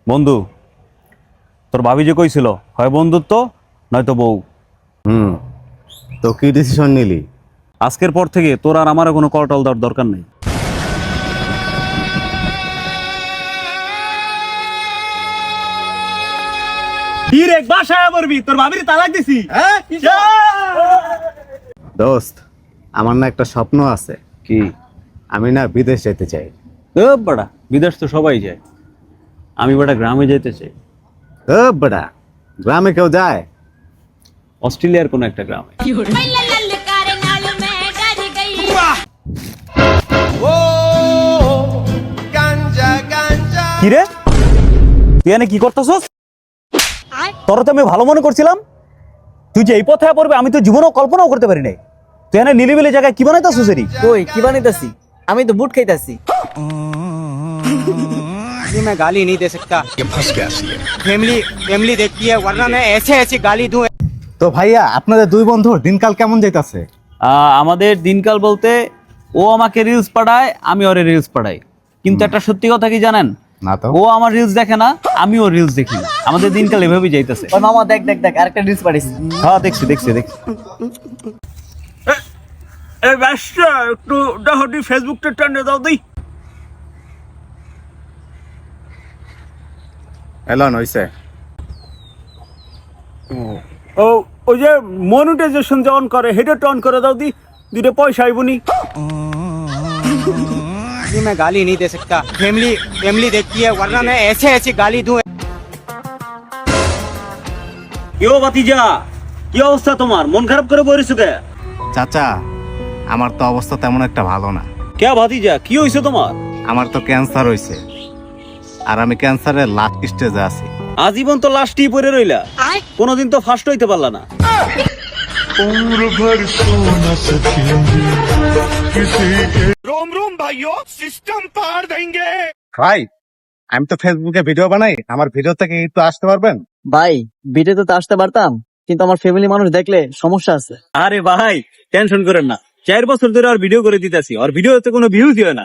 বন্ধু, তোর ভাবি যে কইছিল হয় বন্ধুত্ব নয়তো বউ। হুম। তো কি ডিসিশন নিলি? আজকের পর থেকে তোর আর আমার কোনো কল টল দেওয়ার দরকার নেই। দোস্ত, আমার না একটা স্বপ্ন আছে। কি? আমি না বিদেশ যেতে চাই। বাড়া, বিদেশ তো সবাই যায়, আমি বাড়া গ্রামে যেতে চাই। বেটা, গ্রামে কেউ যায়? অস্ট্রেলিয়ার কোন একটা গ্রামে। ललकारे नाल मैं डर गई। কি রে, তুই এনে কি করতেছস? তোর তো আমি ভালো মনে করছিলাম, তুই যে এই পথে পড়বে আমি তো জীবনেও কল্পনাও করতে পারি নাই। তুই এনে নিলিবিলি জায়গায় কি বানাইতেছস? কই কি বানাইতাছি? আমি তো বুট খাইতাছি। ये मैं गाली नहीं दे सकता। ये फंस गया फैमिली फैमिली देखती है वरना मैं ऐसे ऐसी गाली दूं। তো ভাইয়া, আপনাদের দুই বন্ধুর দিনকাল কেমন যাইতাছে? আমাদের দিনকাল বলতে, ও আমাকে রিলস পাঠায়, আমি ওরে রিলস পাঠাই। কিন্তু একটা সত্যি কথা কি জানেন? না তো। ও আমার রিলস দেখে না, আমিও রিলস দেখি না। আমাদের দিনকাল এভাবেই যাইতেছে। ওই মামা দেখ দেখ দেখ আরেকটা রিলস পাঠিয়েছি। হ্যাঁ, দেখছি দেখছি দেখছি। একটু ডাহটি ফেসবুকটা টানে দাও দিই। এলন হইছে। ও, ওই যে মনিটাইজেশন যে অন করে হেটা অন করে দাও দি, দুইটা পয়সা আইবনি। ये मैं गाली नहीं दे सकता। फैमिली फैमिली देखती है वरना मैं ऐसे ऐसी गाली दूं। কেউ ভাতিজা, কি অবস্থা তোমার? মন খারাপ করে বইরেছো কে? চাচা, আমার তো অবস্থা তেমন একটা ভালো না। কে ভাতিজা, কি হইছে তোমার? আমার তো ক্যান্সার হইছে, আর আমি ক্যান্সারের লাস্ট স্টেজে আছি। আজীবন তো লাস্টই পড়ে রইলা, কোনোদিন তো ফার্স্ট হইতে পারলা না। उम्र भर सो न सकेंगे किसी के। ভাই, আমি তো ফেসবুকে ভিডিও বানাই, আমার ভিডিও থেকে একটু আসতে পারবেন? ভাই ভিডিওতে তো আসতে পারতাম, কিন্তু আমার ফ্যামিলি মানুষ দেখলে সমস্যা আছে। আরে ভাই, টেনশন করেন না, 4 বছর ধরে আর ভিডিও করে দিতেছি, আর ভিডিওতে কোনো ভিউজ হয় না।